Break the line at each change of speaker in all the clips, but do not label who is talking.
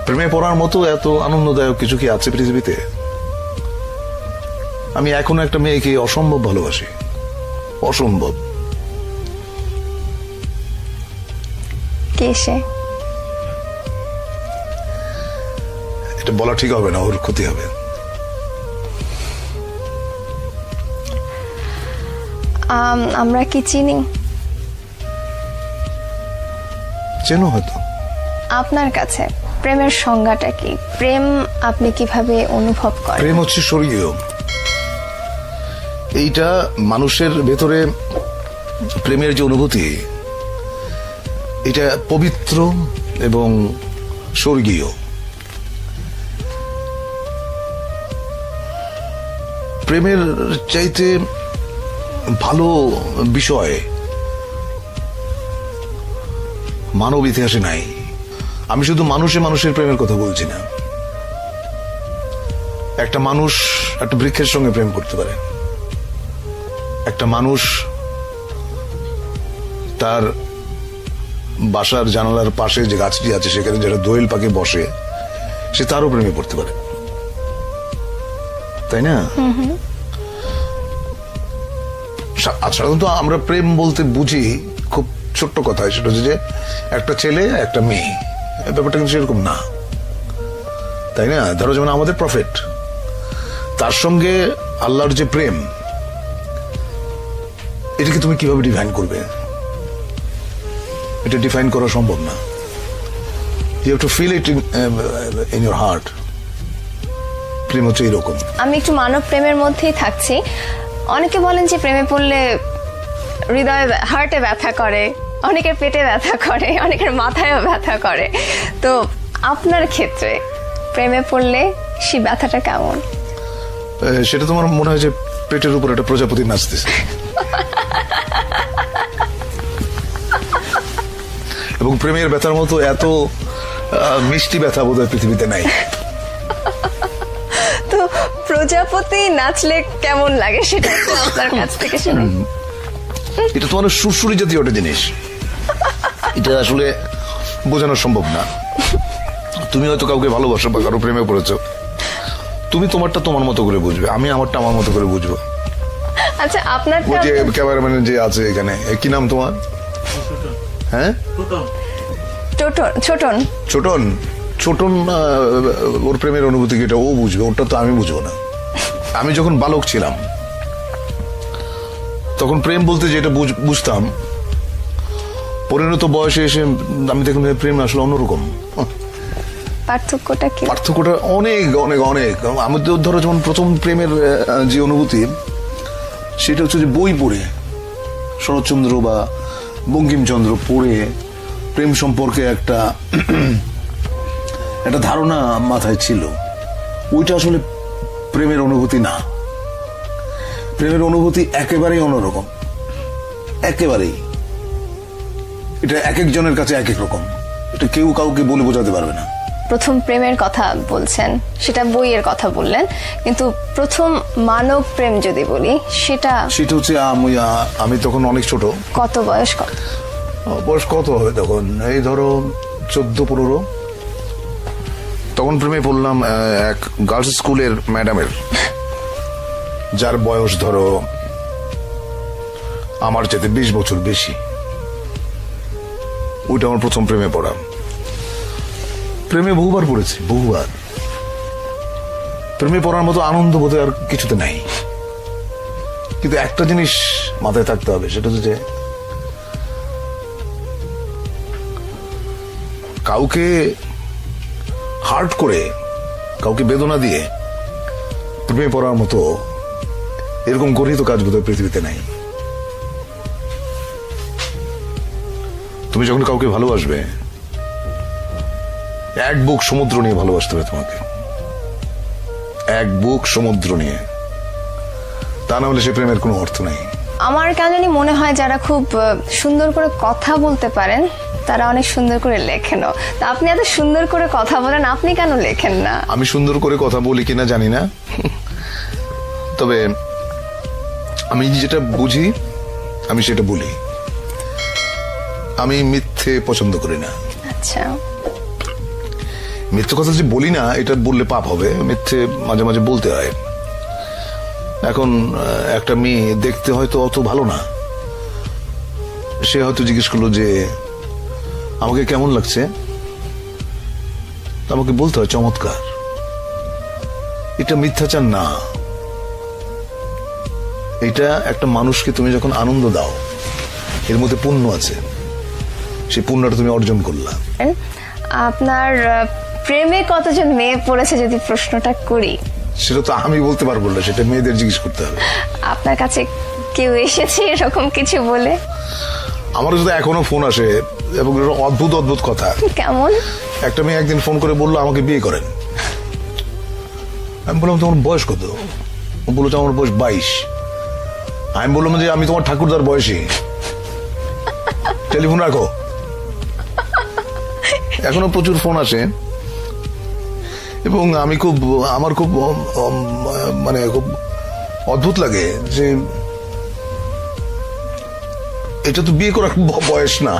প্রেমে পড়ার মতো এত আনন্দদায়ক কিছু কি আছে পৃথিবীতে? আমি এখনো একটা মেয়েকে অসম্ভব ভালোবাসি, অসম্ভব।
কে সে?
এটা বলা ঠিক হবে না, ওর ক্ষতি হবে।
আমরা কি চিনি?
চেনো হয়তো।
আপনার কাছে প্রেমের সংজ্ঞাটা কি? প্রেম আপনি কিভাবে অনুভব করেন?
প্রেম হচ্ছে স্বর্গীয়। এইটা মানুষের ভেতরে প্রেমের যে অনুভূতি, এটা পবিত্র এবং স্বর্গীয়। প্রেমের চাইতে ভালো বিষয় মানব ইতিহাসে নাই। আমি শুধু মানুষের প্রেমের কথা বলছি না। একটা মানুষ একটা বৃক্ষের সঙ্গে প্রেম করতে পারে, একটা মানুষ তার বাসার জানালার পাশে যে গাছটি আছে সেখানে যেটা দোয়েল পাখি বসে, সে তারও প্রেমে পড়তে পারে, তাই না? সাধারণত আমরা প্রেম বলতে বুঝি খুব ছোট্ট কথা, সেটা হচ্ছে যে একটা ছেলে একটা মেয়ে। ব্যাপারটা কিন্তু সেরকম না, তাই না? ধরো যেমন আমাদের প্রফেট, তার সঙ্গে আল্লাহর যে প্রেম, এটাকে তুমি কিভাবে ডিফাইন করবে? এটা ডিফাইন করা সম্ভব না। You have to feel it in your heart. প্রেম হচ্ছে এরকম।
আমি একটু মানব প্রেমের মধ্যেই থাকছি। অনেকে বলেন যে প্রেমে পড়লে হৃদয়ে হার্টে ব্যথা করে, অনেকের পেটে ব্যথা করে, অনেকের মাথায়ও ব্যথা করে। তো আপনার ক্ষেত্রে প্রেমে পড়লে সেই ব্যথাটা কেমন?
সেটা তোমার মনে হয় যে পেটের উপর একটা প্রজাপতি নাচতেছে, এবং প্রেমের ব্যথার মতো এত মিষ্টি ব্যথা বোধহয় পৃথিবীতে নাই।
তো প্রজাপতি নাচলে কেমন লাগে সেটা একটু আপনার কাছ থেকে শুনি।
এটা তোমার সুরসুরি জাতীয় একটা জিনিস, এটা আসলে বোঝানো সম্ভব না। তুমি হয়তো কাউকে ভালোবাসো বা কারো প্রেমে পড়েছো, তুমি তোমারটা তোমার মতো করে বুঝবে, আমি আমারটা আমার মতো করে বুঝবো।
আচ্ছা, আপনার
ওই যে ক্যামেরাম্যান যে আছে এখানে, কি নাম তোমার? হ্যাঁ,
ছোটন।
ছোটন। ছোটন ওর প্রেমের অনুভূতি কি এটা ও বুঝবে, ওটা তো আমি বুঝবো না। আমি যখন বালক ছিলাম তখন প্রেম বলতে যেটা বুঝতাম, পরিণত বয়সে এসে আমি দেখলাম প্রেম আসলে অন্যরকম।
পার্থক্যটা কি?
পার্থক্যটা অনেক অনেক অনেক। আমাদের ধরো যেমন প্রথম প্রেমের যে অনুভূতি, সেটা হচ্ছে যে বই পড়ে, শরৎচন্দ্র বা বঙ্কিমচন্দ্র পড়ে প্রেম সম্পর্কে একটা ধারণা মাথায় ছিল। ওইটা আসলে প্রেমের অনুভূতি না। প্রেমের অনুভূতি একেবারেই অন্যরকম, একেবারেই। এটা এক একজনের কাছে এক এক রকম, এটা কেউ কাউকে বলে বোঝাতে পারবে না।
প্রথম প্রেমের কথা বলছেন, সেটা বইয়ের কথা বললেন, কিন্তু প্রথম মানব প্রেম যদি বলি সেটা
হচ্ছে আমি তখন অনেক ছোট।
কত বয়স?
বয়স কত হবে তখন? এই ধরো 14-15। তখন প্রেমে পড়লাম এক গার্লস স্কুলের ম্যাডামের, যার বয়স ধরো আমার চেয়ে 20 বছর বেশি। ওইটা আমার প্রথম প্রেমে পড়া। প্রেমে বহুবার পড়েছি, বহুবার। প্রেমে পড়ার মতো আনন্দ বোধ আর কিছুতে নাই। কিন্তু একটা জিনিস মাথায় থাকতে হবে, সেটা হচ্ছে যে কাউকে হার্ট করে, কাউকে বেদনা দিয়ে প্রেমে পড়ার মতো এরকম গর্হিত কাজ বোধহয় পৃথিবীতে নাই। তুমি যখন কাউকে ভালোবাসবে, এক বুক সমুদ্র নিয়ে ভালোবাসতে হবে তোমাকে, এক বুক সমুদ্র নিয়ে। তা না হলে সে প্রেমের কোনো অর্থ নেই।
আমার কেন জানি মনে হয় যারা খুব সুন্দর করে কথা বলতে পারেন তারা অনেক সুন্দর করে লেখেনও। তা আপনি এত সুন্দর করে কথা বলেন, আপনি কেন লেখেন না?
আমি সুন্দর করে কথা বলি কিনা জানি না, তবে আমি যেটা বুঝি আমি সেটা বলি। আমি মিথ্যে পছন্দ করি না।
আচ্ছা।
মিথ্যে কথা যে বলি না এটা বললে পাপ হবে, মিথ্যে মাঝে মাঝে বলতে হয়। এখন একটা মেয়ে দেখতে হয়তো অত ভালো না, সে হয়তো জিজ্ঞেস করলো যে আমাকে কেমন লাগছে, আমাকে বলতে হয় চমৎকার। এটা মিথ্যাচার না, এটা একটা মানুষকে তুমি যখন আনন্দ দাও এর মধ্যে পুণ্য আছে, সেই পুণ্যটা তুমি অর্জন করলা।
আপনার প্রেমে কতজন মেয়ে পড়েছে যদি প্রশ্নটা করি?
সেটা তো আমি বলতে পারবো না, সেটা মেয়েদের জিজ্ঞেস করতে হবে।
আপনার কাছে কেউ এসেছে এরকম কিছু বলে?
আমার কাছে এখনো ফোন আসে এবং অদ্ভুত অদ্ভুত কথা।
কেমন?
একটা মেয়ে একদিন ফোন করে বললো আমাকে বিয়ে করেন। আমি বললাম তোমার বয়স কত? ও বললো আমার বয়স 22। আমি বললাম যে আমি তোমার ঠাকুরদার বয়সী, টেলিফোন রাখো। এখনো প্রচুর ফোন আসে এবং আমার খুব মানে খুব অদ্ভুত লাগে যে এটা তো বিয়ে করার বয়স না।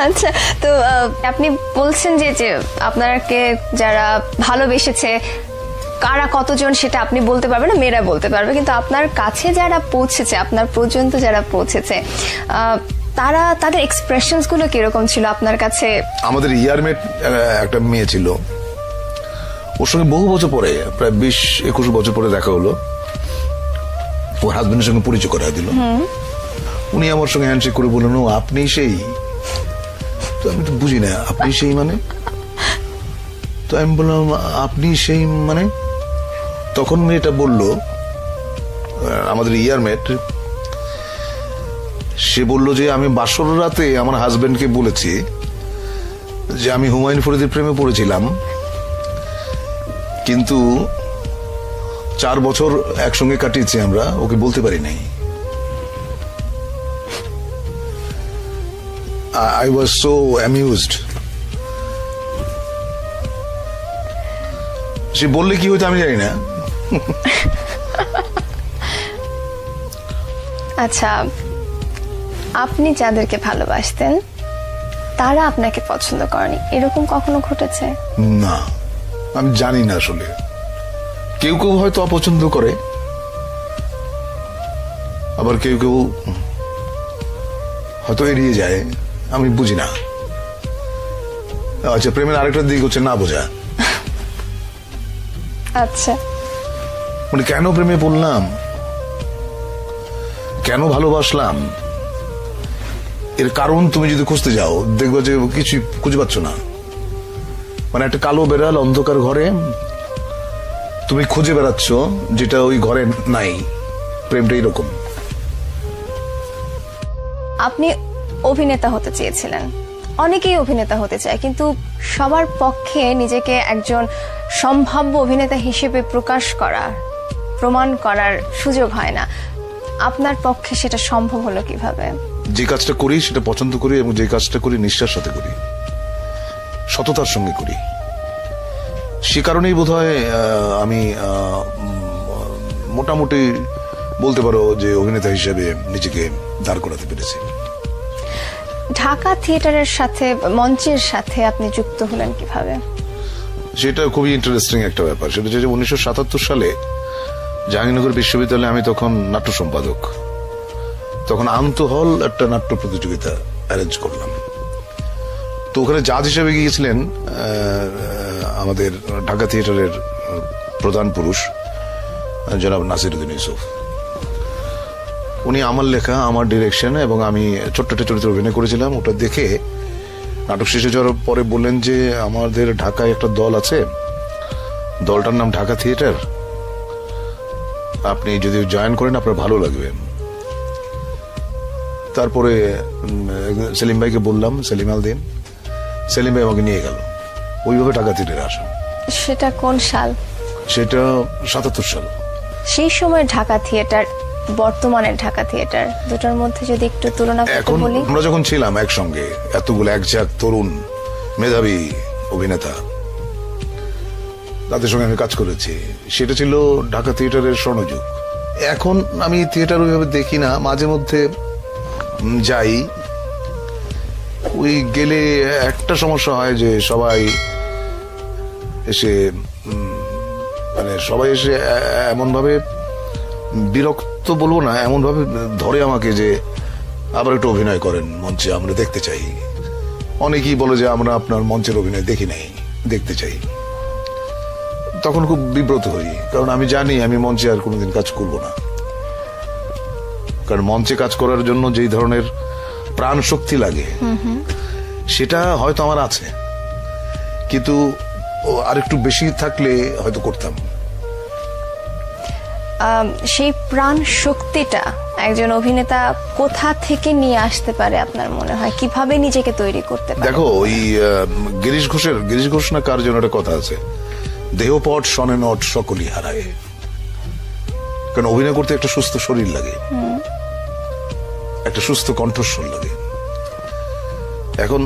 আচ্ছা, তো আপনি বলছেন যে আপনাকে যারা ভালোবেসেছে কারা কতজন সেটা আপনি বলতে পারবেন না, মেয়েরা বলতে পারবে, কিন্তু আপনার কাছে যারা পৌঁছেছে, আপনার পর্যন্ত যারা পৌঁছেছে, তারা তাদের এক্সপ্রেশনস গুলো কিরকম ছিল আপনার কাছে?
আমাদের ইয়ারমেট একটা মেয়ে ছিল, ওর সঙ্গে বহু বছর পরে, প্রায় 20-21 বছর পরে দেখা হলো। ওর হাজবেন্ডের সঙ্গে পরিচয় করা দিল। উনি আমার সঙ্গে হ্যান্ডশেক করে বললেন ও আপনি সেই। তো আমি তো বুঝি না আপনি সেই মানে। তো আমি বললাম আপনি সেই মানে? তখন মেয়েটা বলল, আমাদের ইয়ারমেট, সে বলল যে আমি বাসর রাতে আমার হাজবেন্ডকে বলেছি যে আমি হুমায়ুন ফরিদের প্রেমে পড়েছিলাম, কিন্তু 4 বছর একসঙ্গে কাটিয়েছি আমরা, ওকে বলতে পারি নাই। I was so amused. সে বললে কি হইতো আমি জানি না।
আচ্ছা, আপনি যাদেরকে ভালোবাসতেন তারা আপনাকে পছন্দ করেনি, এরকম কখনো ঘটেছে?
না, আমি জানি না আসলে। কেউ কেউ হয়তো অপছন্দ করে, আবার কেউ কেউ হয়তো এড়িয়ে যায়, আমি বুঝি না। আচ্ছা, প্রেমের আরেকটা দিক হচ্ছে না বোঝা।
আচ্ছা,
মানে কেন প্রেমে পড়লাম, কেন ভালোবাসলাম, এর কারণ তুমি যদি খুঁজতে যাও দেখবে যে কিছু খুঁজে পাচ্ছ না। মানে একটা কালো বেড়াল অন্ধকার ঘরে তুমি খুঁজে বেড়াচ্ছ যেটা ওই ঘরে নাই। প্রেমটা এরকম।
আপনি অভিনেতা হতে চেয়েছিলেন, অনেকেই অভিনেতা হতে চায়, কিন্তু সবার পক্ষে নিজেকে একজন সম্ভাব্য অভিনেতা হিসেবে প্রকাশ করা, প্রমাণ করার সুযোগ হয় না। আপনার পক্ষে সেটা সম্ভব হলো কিভাবে?
যে কাজটা করি সেটা পছন্দ করি এবং যে কাজটা করি নিষ্ঠার সাথে করি, সততার সঙ্গে করি। সে কারণেই বোধহয় আমি মোটামুটি বলতে পারো যে অভিনেতা হিসেবে নিজেকে দাঁড় করাতে পেরেছি।
ঢাকা থিয়েটারের সাথে, মঞ্চের সাথে আপনি যুক্ত হলেন কিভাবে?
সেটা খুবই ইন্টারেস্টিং একটা ব্যাপার। সেটা হচ্ছে 1977 সালে জাহাঙ্গীরনগর বিশ্ববিদ্যালয়ে আমি তখন নাট্য সম্পাদক। তখন আন্তঃহল একটা নাট্য প্রতিযোগিতা অ্যারেঞ্জ করলাম। তো ওখানে জাজ হিসেবে গিয়েছিলেন আমাদের ঢাকা থিয়েটারের প্রধান পুরুষ জনাব নাসিরউদ্দিন ইউসুফ। উনি আমার লেখা, আমার ডিরেকশন এবং আমি ছোট্ট একটা চরিত্রে অভিনয় করেছিলাম। ওটা দেখে নাটক শেষে যাওয়ার পরে বললেন যে আমাদের ঢাকায় একটা দল আছে, দলটার নাম ঢাকা থিয়েটার, আপনি যদি জয়েন করেন আপনার ভালো লাগবে। তারপরে সেলিম ভাইকে বললাম, সেলিম আল দিন, সেলিম ভাই আমাকে নিয়ে গেল। ওইভাবে ঢাকা থিয়েটারে আসা।
সেটা কোন সাল?
সেটা 77 সাল।
সেই সময় ঢাকা থিয়েটার, বর্তমানের ঢাকা থিয়েটার, দুটোর মধ্যে যদি একটু তুলনা করতে
এখন
বলি।
আমরা যখন ছিলাম একসঙ্গে, এতগুলো একঝাক তরুণ মেধাবী অভিনেতা, তাদের সঙ্গে আমি কাজ করেছি, সেটা ছিল ঢাকা থিয়েটারের স্বর্ণযুগ। এখন আমি থিয়েটার ওইভাবে দেখি না, মাঝে মধ্যে যাই, ওই গেলে একটা সমস্যা হয় যে সবাই এসে মানে সবাই এসে এমন ভাবে বিরক্ত বলবো না, এমন ভাবে ধরে আমাকে যে আবার একটু অভিনয় করেন মঞ্চে, আমরা দেখতে চাই। অনেকেই বলে যে আমরা আপনার মঞ্চের অভিনয় দেখি নাই, দেখতে চাই। তখন খুব বিব্রত হই, কারণ আমি জানি আমি মঞ্চে আর কোনোদিন কাজ করব না। কারণ মঞ্চে কাজ করার জন্য যেই ধরনের প্রাণ শক্তি লাগে সেটা হয়তো আমার আছে, কিন্তু আরেকটু বেশি থাকলে হয়তো করতাম।
সেই প্রাণ শক্তিটা একজন অভিনেতা কোথা থেকে নিয়ে আসতে পারে আপনার মনে হয়? কিভাবে নিজেকে তৈরি করতে পারে?
দেখো, ওই গিরিশ ঘোষ না কার জন্য একটা কথা আছে, দেহপট শনে নট সকলই হারায়। কারণ অভিনয় করতে একটা সুস্থ শরীর লাগে, একটা সুস্থ কণ্ঠস্বর লাগে। এখন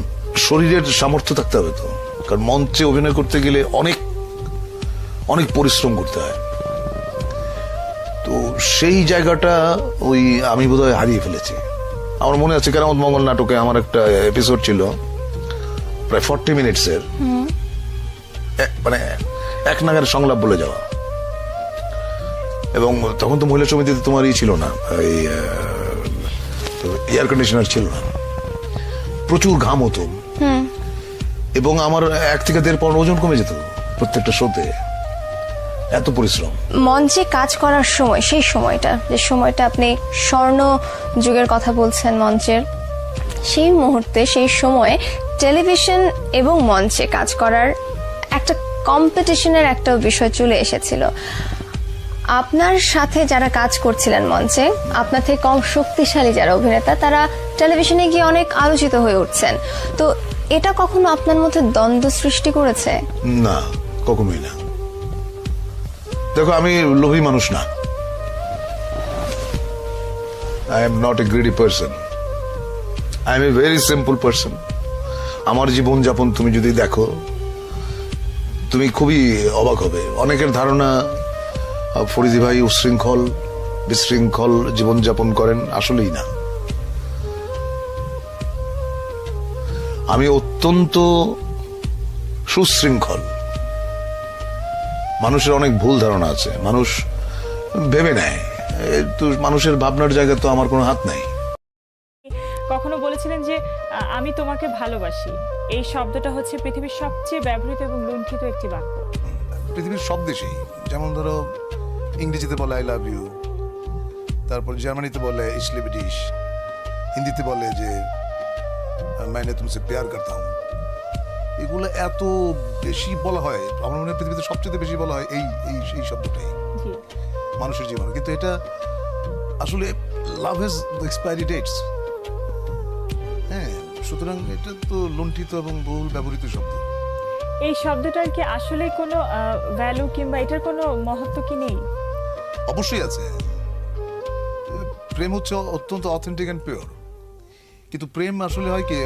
শরীরের সামর্থ্য থাকতে হবে তো, কারণ মঞ্চে অভিনয় করতে গেলে অনেক অনেক পরিশ্রম করতে হয়। তো সেই জায়গাটা ওই আমি বোধহয় হারিয়ে ফেলেছি। আমার মনে আছে কেরামত মঙ্গল নাটকে আমার একটা এপিসোড ছিল প্রায় 40 মিনিটসের, মানে এক নাগারে সংলাপ বলে যাওয়া। এবং তখন তো মহিলা সমিতিতে তোমার ছিল না, এই এয়ার কন্ডিশনার ছিল না, প্রচুর ঘাম হতো, এবং আমার 1 থেকে 1.5 পাউন্ড ওজন কমে যেত প্রত্যেকটা শোতে, এত পরিশ্রম।
মঞ্চে কাজ করার সময়, সেই সময়টা, যে সময়টা আপনি স্বর্ণ যুগের কথা বলছেন মঞ্চের, সেই মুহূর্তে, সেই সময়ে টেলিভিশন এবং মঞ্চে কাজ করার একটা কম্পিটিশনের একটা বিষয় চলে এসেছিল। আপনার সাথে যারা কাজ করছিলেন মঞ্চে, আপনার থেকে কম শক্তিশালী যারা অভিনেতা, তারা টেলিভিশনে গিয়ে অনেক আলোচিত হয়ে উঠছেন। তো এটা কখনো আপনার মধ্যে দ্বন্দ্ব সৃষ্টি করেছে?
না, কখনোই না। দেখো, আমি লোভী মানুষ না। I am not a greedy person, I am a very simple person. আমার জীবনযাপন তুমি যদি দেখো, তুমি খুবই অবাক হবে। অনেকের ধারণা ফরিদি ভাই উশৃঙ্খল, বিশৃঙ্খল জীবনযাপন করেন, আসলেই না। আমি অত্যন্ত সুশৃঙ্খল। মানুষের অনেক ভুল ধারণা আছে, মানুষ ভেবে নেয়, তো মানুষের ভাবনার জায়গায় তো আমার কোনো হাত নাই।
কখনো বলেছিলেন যে আমি তোমাকে ভালোবাসি, এই শব্দটা হচ্ছে পৃথিবীর সবচেয়ে ব্যবহৃত এবং লুণ্ঠিত একটি বাক্য।
পৃথিবীর সব দেশেই, যেমন ধরো ইংরেজিতে বলে আই লাভ ইউ, তারপর জার্মানিতে বলে ইস লিভ ডিশ, হিন্দিতে বলে যে मैंने तुमसे प्यार करता हूं। এগুলো এত বেশি বলা হয়, আমার মনে হয় পৃথিবীতে সবচেয়ে বেশি বলা হয় এই শব্দটাই মানুষের জীবনে। কিন্তু এটা আসলে লাভ হ্যাজ এক্সপায়ারি ডেটস। হ্যাঁ, সুতরাং এটা তো লুণ্ঠিত এবং বহুল ব্যবহৃত শব্দ।
এই শব্দটার কি আসলে কোনো ভ্যালু কিংবা এটার কোনো মহত্ব কি নেই?
অবশ্যই আছে। প্রেম হচ্ছে অত্যন্ত অথেন্টিক অ্যান্ড পিওর। কিন্তু প্রেম আসলে হয় কি,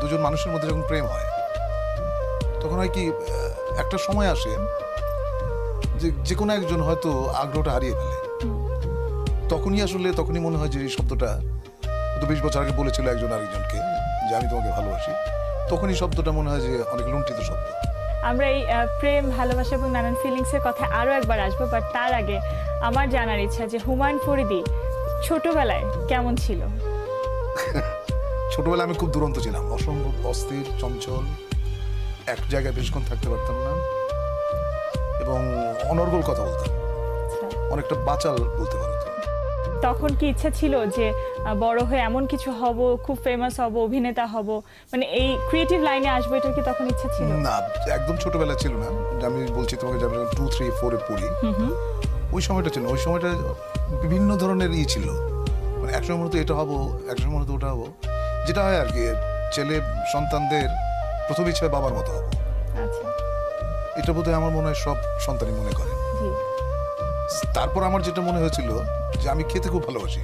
দুজন মানুষের মধ্যে যখন প্রেম হয়, তখন হয় কি, একটা সময় আসে যে কোনো একজন হয়তো আগ্রহটা হারিয়ে ফেলে। তখনই মনে হয় যে এই শব্দটা 20 বছর আগে বলেছিল একজন আরেকজনকে যে আমি তোমাকে ভালোবাসি, তখনই শব্দটা মনে হয় যে অনেক লুণ্ঠিত শব্দ।
আমরা এই প্রেম, ভালোবাসা এবং নানান ফিলিংসের কথা আরো একবার আসবো, বাট তার আগে আমার জানার ইচ্ছা যে হুমায়ুন ফরিদি ছোটবেলায় কেমন ছিল?
ছোটবেলায় আমি খুব দুরন্ত ছিলাম, অসম্ভব অস্থির, চঞ্চল, এক জায়গায় বেশিক্ষণ থাকতে পারতাম না, এবং অনর্গল কথা বলতাম, অনেকটা বাচাল বলতে পারো।
তখন কি ইচ্ছা ছিল যে বড় হয়ে এমন কিছু হব, খুব ফেমাস হব, অভিনেতা হব, মানে এই ক্রিয়েটিভ লাইনে আসবো, এটার কি তখন ইচ্ছা ছিল?
না, একদম ছোটবেলা ছিল না। আমি বলছি তোমাকে, যখন 2, 3, 4 এ পড়ি, ওই সময়টা ছিল, ওই সময়টা বিভিন্ন ধরনের ছিল, মানে একসময় মনে হতো এটা হবো, একসময় মনে হতো ওটা হবো, যেটা হয় আর কি, ছেলে সন্তানদের প্রথম ইচ্ছা বাবার মতো হবো।
আচ্ছা,
এটা বোধহয় আমার মনে হয় সব সন্তানই মনে করে। তারপর আমার যেটা মনে হয়েছিল যে আমি খেতে খুব ভালোবাসি,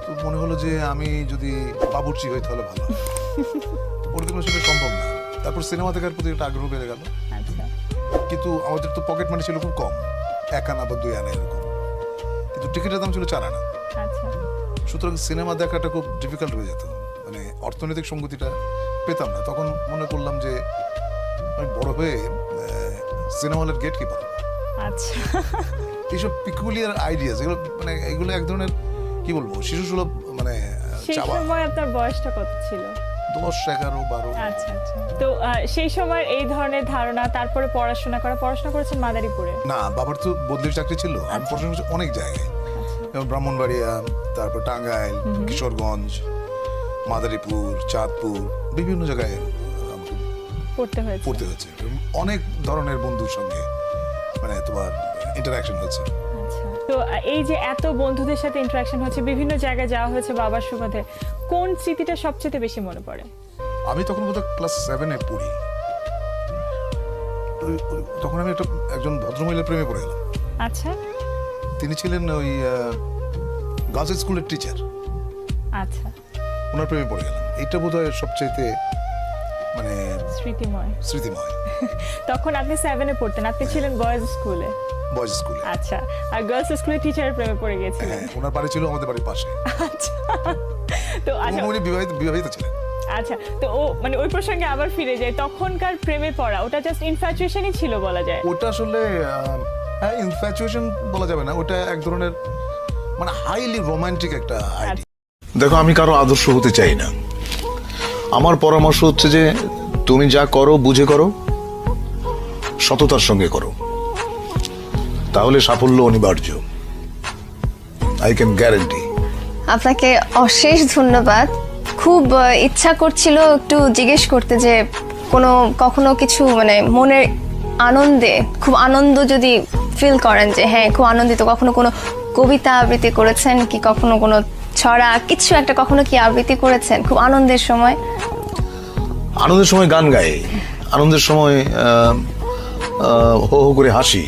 তো মনে হলো যে আমি যদি বাবুর্চি হই তাহলে ভালো। ওরকম সেটা সম্ভব না। তারপর সিনেমা দেখার প্রতি একটা আগ্রহ বেড়ে গেল। কিন্তু আমাদের তো পকেট মানি ছিল খুব কম, 1 আনা বা 2 আনা এরকম, কিন্তু টিকিটের দাম ছিল 4 আনা। সুতরাং সিনেমা দেখাটা খুব ডিফিকাল্ট হয়ে যেত।
মানে অর্থনৈতিক সঙ্গতিটা পেতাম না, তখন মনে করলাম যে আমি বড় হয়ে সিনেমা হলের গেট কিপার।
আচ্ছা,
এইসব পিকুলিয়ার আইডিয়াস, এগুলো মানে এগুলো এক ধরনের কি বলবো শিশু সুলভ মানে
সেই
চাওয়া।
সময় আপনার বয়সটা কত ছিল?
10, 11, 12।
আচ্ছা আচ্ছা। তো সেই সময় এই ধরনের ধারণা, তারপরে পড়াশোনা করেছেন মাদারীপুরে?
না, বাবার তো বদলির চাকরি ছিল, আমি পড়াশোনা করছি অনেক জায়গায়, যেমন ব্রাহ্মণবাড়িয়া, তারপর টাঙ্গাইল, কিশোরগঞ্জ, মাদারীপুর, চাঁদপুর, বিভিন্ন জায়গায় আমাকে
পড়তে
হয়েছে। অনেক ধরনের বন্ধুর সঙ্গে মানে তোমার ইন্টারাকশন হয়েছে।
আচ্ছা। তো এই যে এত বন্ধুদের সাথে ইন্টারাকশন হচ্ছে, বিভিন্ন জায়গায় যাওয়া হয়েছে বাবার সুবাদে, কোন স্মৃতিটা সবচেয়ে বেশি মনে পড়ে?
আমি তখন বোধহয় ক্লাস 7-এ পড়ি, তখন আমি একজন ভদ্রমহিলার প্রেমে পড়ে গেলাম।
আচ্ছা
তিনি ছিলেন ওই গার্লস স্কুলের টিচার,
আচ্ছা,
ওনার প্রেমে পড়ে গেলাম। এটা বোধহয় সবচাইতে মানে
স্মৃতিময়। তখন আপনি 7-এ পড়তেন, আপনি ছিলেন বয়েজ স্কুলে?
বয়েজ স্কুলে।
আচ্ছা, আর গার্লস স্কুলের টিচারের প্রেমে পড়ে গিয়েছিলেন?
হ্যাঁ, ওনার বাড়ি ছিল আমাদের বাড়ির পাশে।
আচ্ছা, তো আচ্ছা
উনি বিবাহিত ছিলেন।
আচ্ছা, তো ও মানে ওই প্রসঙ্গে আবার ফিরে যায়, তখনকার প্রেমে পড়া ওটা জাস্ট ইনফ্যাচুয়েশনই ছিল বলা যায়?
ওটা আসলে হ্যাঁ, ইনফ্যাচুয়েশন বলা যাবে না, ওটা এক ধরনের মানে হাইলি রোমান্টিক একটা আইডিয়া। দেখো, আমি কারো আদর্শ হতে চাই না। আমার পরামর্শ হচ্ছে যে তুমি যা করো বুঝে করো, সততার সঙ্গে করো, তাহলে সাফল্য অনিবার্য। I can guarantee.
আপনাকে অশেষ ধন্যবাদ। খুব ইচ্ছা করছিল একটু জিজ্ঞেস করতে যে কখনো কিছু মানে মনের আনন্দে খুব আনন্দ যদি ফিল করেন যে হ্যাঁ খুব আনন্দিত, কখনো কোনো কবিতা আবৃত্তি করেছেন কি, কখনো কোনো ছড়া কিছু একটা কখনো কি আবৃত্তি করেছেন খুব আনন্দের সময়?
আনন্দের সময় গান গাই, আনন্দের সময় হো হো করে হাসি,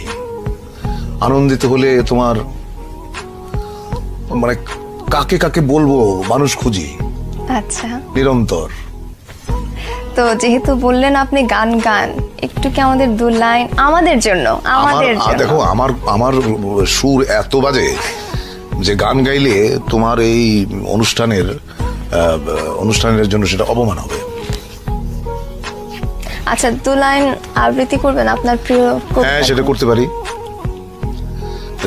আনন্দিত হলে তোমার মানে কাকে কাকে বলবো মানুষ খুঁজি
আচ্ছা,
নিরন্তর।
তো যেহেতু বললেন আপনি গান গান, একটু কি আমাদের 2 লাইন আমাদের জন্য?
দেখো, আমার সুর এত বাজে যে গান গাইলে তোমার এই অনুষ্ঠানের জন্য সেটা অপমান হবে।
আচ্ছা, 2 লাইন আবৃত্তি করবেন আপনার প্রিয় কবিতা?
হ্যাঁ, সেটা করতে পারি।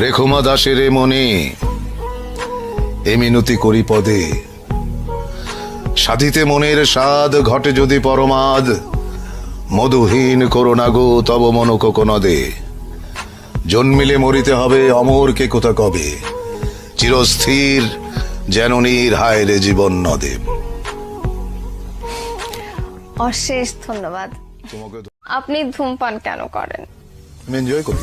রেখো মা দাসের মনে এ মিনতি করি পদে, সাধিতে মনের স্বাদ ঘটে যদি পরমাদ, মধুহীন করোনা গো তব মনক নদে, জন্মিলে মরিতে হবে অমর কে কোথা কবে, চিরস্থির যেন নীর হায় রে জীবন নদে।
অশেষ ধন্যবাদ।
তোমাকে
আপনি ধূমপান কেন করেন?
আমি এনজয় করি।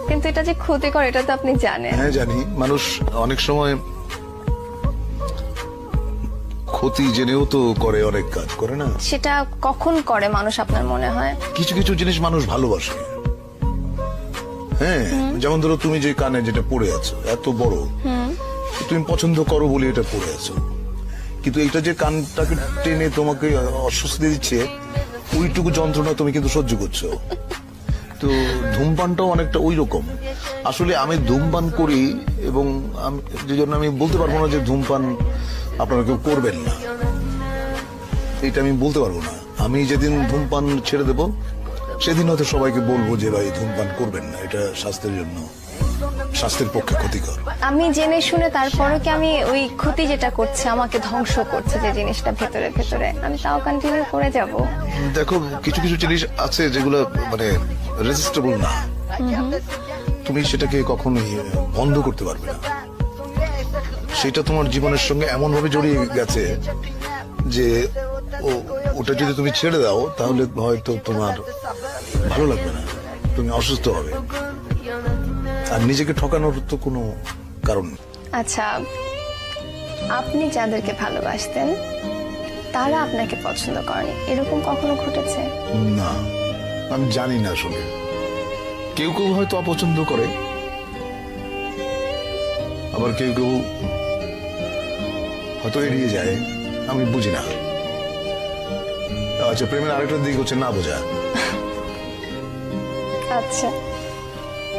কিন্তু এটা যে ক্ষতিকর এটা তো আপনি জানেন।
হ্যাঁ জানি, মানুষ অনেক সময় ক্ষতি জেনেও তো করে, অনেক কাজ করে না।
সেটা কখন করে মানুষ আপনার মনে হয়?
কিছু কিছু জিনিস মানুষ ভালোবাসে। হ্যাঁ, যেমন ধরো তুমি যে কানে যেটা পড়ে আছো এত বড়, তুমি পছন্দ করো বলে এটা পড়ে আছো, কিন্তু এটা যে কানটাকে টেনে তোমাকে অস্বস্তি দিচ্ছে, ওইটুকু যন্ত্রণা তুমি কিন্তু সহ্য করছো। তো ধূমপানটাও অনেকটা ওই রকম। আসলে আমি ধূমপান করি এবং যে জন্য আমি বলতে পারবো না যে ধূমপান আপনারা কেউ করবেন না, এটা আমি বলতে পারবো না। আমি যেদিন ধূমপান ছেড়ে দেব সেদিন হয়তো সবাইকে বলবো যে ভাই ধূমপান করবেন না, এটা স্বাস্থ্যের পক্ষে ক্ষতিকর।
আমি জেনে শুনে তারপরও কি আমি ওই ক্ষতি যেটা করছে, আমাকে ধ্বংস করছে যে জিনিসটা ভেতরে ভেতরে, আমি তাও কন্টিনিউ করে যাব?
দেখো, কিছু কিছু জিনিস আছে যেগুলো মানে রেজিস্টেবল না, তুমি সেটাকে কখনোই বন্ধ করতে পারবে না। সেটা তোমার জীবনের সঙ্গে এমন ভাবে জড়িয়ে গেছে যে ওটা যদি তুমি ছেড়ে দাও তাহলে হয়তো তোমার ভালো লাগবে না, তুমি অসুস্থ হবে, আর নিজেকে ঠকানোর তো কোনো কারণ নেই।
আচ্ছা, আপনি যাদেরকে ভালোবাসতেন তারা আপনাকে পছন্দ করেনি, এরকম কখনো ঘটেছে?
না, আমি জানি না। আসলে কেউ কেউ হয়তো অপছন্দ করে, আবার কেউ কেউ হয়তো এড়িয়ে যায়, আমি বুঝি না। আচ্ছা, প্রেমের আরেকটা দিক হচ্ছে না বোঝা।
আচ্ছা,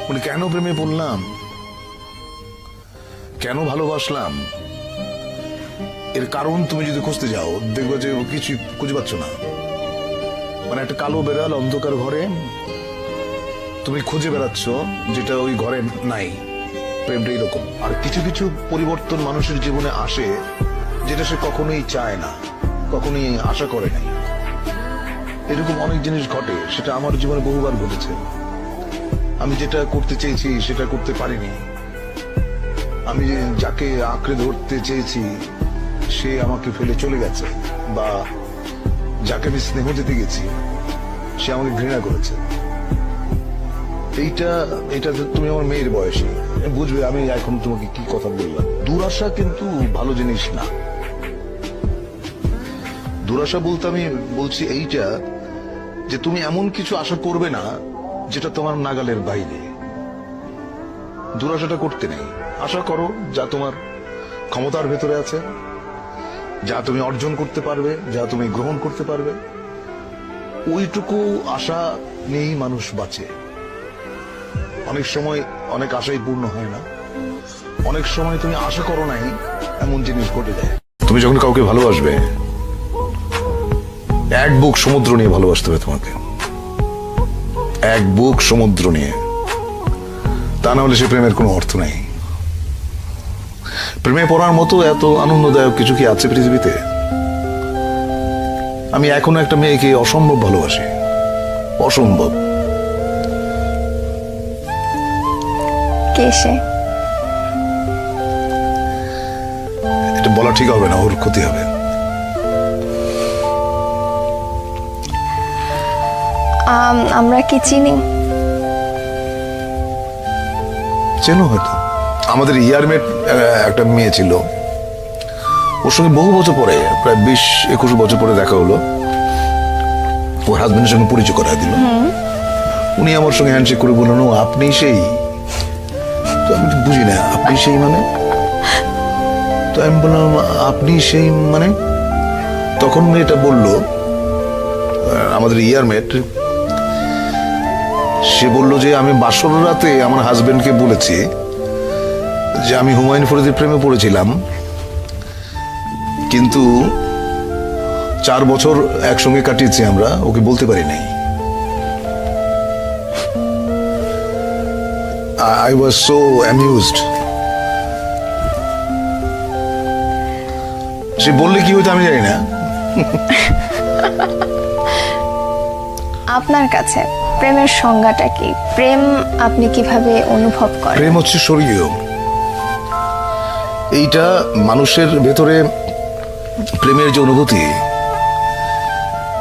মানে কেন প্রেমে পড়লাম, কেন ভালোবাসলাম, এর কারণ তুমি যদি খুঁজতে যাও দেখবে যে কিছু খুঁজে পাচ্ছ না। মানে একটা কালো বেড়াল অন্ধকার ঘরে তুমি খুঁজে বেড়াচ্ছ যেটা ওই ঘরে নাই। প্রেমটা এরকম। আর কিছু কিছু পরিবর্তন মানুষের জীবনে আসে যেটা সে কখনোই চায় না, কখনোই আশা করে নাই। এরকম অনেক জিনিস ঘটে, সেটা আমার জীবনে বহুবার ঘটেছে। আমি যেটা করতে চেয়েছি সেটা করতে পারিনি। আমি যাকে আঁকড়ে ধরতে চেয়েছি সে আমাকে ফেলে চলে গেছে, বা যাকে আমি স্নেহ দিতে গেছি সে আমাকে ঘৃণা করেছে। এইটা তুমি আমার মেয়ের বয়সী, বুঝবে আমি এখন তোমাকে কি কথা বললাম। দুরাশা কিন্তু ভালো জিনিস না। দুরাশা বলতে আমি বলছি এইটা যে তুমি এমন কিছু আশা করবে না যেটা তোমার নাগালের বাইরে। দুরাশাটা করতে নেই। আশা করো যা তোমার ক্ষমতার ভেতরে আছে, যা তুমি অর্জন করতে পারবে, যা তুমি গ্রহণ করতে পারবে। ওইটুকু আশা নিয়েই মানুষ বাঁচে। অনেক সময় অনেক আশাই পূর্ণ হয় না। অনেক সময় তুমি আশা করো নাই এমন জিনিস ঘটে যায়। তুমি যখন কাউকে ভালোবাসবে, এক বুক সমুদ্র নিয়ে ভালোবাসতে হবে তোমাকে, এক বুক সমুদ্র নিয়ে। তা না হলে সে প্রেমের কোনো অর্থ নেই। প্রেমে পড়ার মতো এত আনন্দদায়ক কিছু কি আছে পৃথিবীতে? আমি এখনো একটা মেয়েকে অসম্ভব ভালোবাসি, অসম্ভব।
কে সে?
এটা বলা ঠিক হবে না, ওর ক্ষতি হবে।
আমরা কি চিনি?
চেনো হয়তো। আমাদের ইয়ারমেট একটা মেয়ে ছিল, ওর সঙ্গে বহু বছর পরে, প্রায় 20-21 বছর পরে দেখা হলো। ওর হাজবেন্ডের সঙ্গে পরিচয় করা দিল। উনি আমার সঙ্গে হ্যান্ডশেক করে বললেন, ও আপনি সেই। তো আমি তো বুঝি না আপনি সেই মানে। তো আমি বললাম আপনি সেই মানে। তখন মেয়েটা বলল, আমাদের ইয়ারমেট, সে বলল যে আমি বাসর রাতে আমার হাজবেন্ডকে বলেছি যে আমি হুমায়ুন ফরিদির প্রেমে পড়েছিলাম, কিন্তু 4 বছর একসঙ্গে কাটিয়েছি আমরা, ওকে বলতে পারি নাই। I was so amused. সে বললে কি হইতো আমি জানি না।
আপনার কাছে প্রেমের সংজ্ঞাটা কি? প্রেম আপনি কিভাবে অনুভব করেন?
প্রেম হচ্ছে স্বর্গীয়। এইটা মানুষের ভেতরে প্রেমের যে অনুভূতি,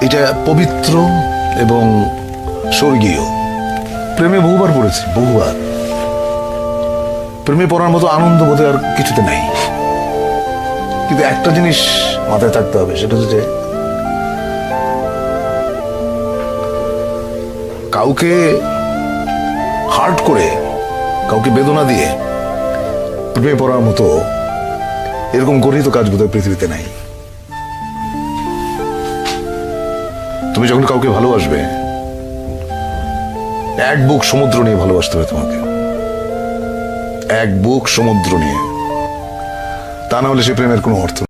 এটা পবিত্র এবং স্বর্গীয়। প্রেমে বহুবার পড়েছি, বহুবার। প্রেমে পড়ার মতো আনন্দ বোধে আর কিছুতে নাই। কিন্তু একটা জিনিস মাথায় থাকতে হবে, সেটা হচ্ছে যে কাউকে হার্ট করে, কাউকে বেদনা দিয়ে প্রেমে পড়ার মতো এরকম গরিত কাজ বোধহয় পৃথিবীতে নাই। তুমি যখন কাউকে ভালোবাসবে, এক বুক সমুদ্র নিয়ে ভালোবাসতে হবে তোমাকে, এক বুক সমুদ্র নিয়ে। তা না হলে সে প্রেমের কোনো অর্থ নেই।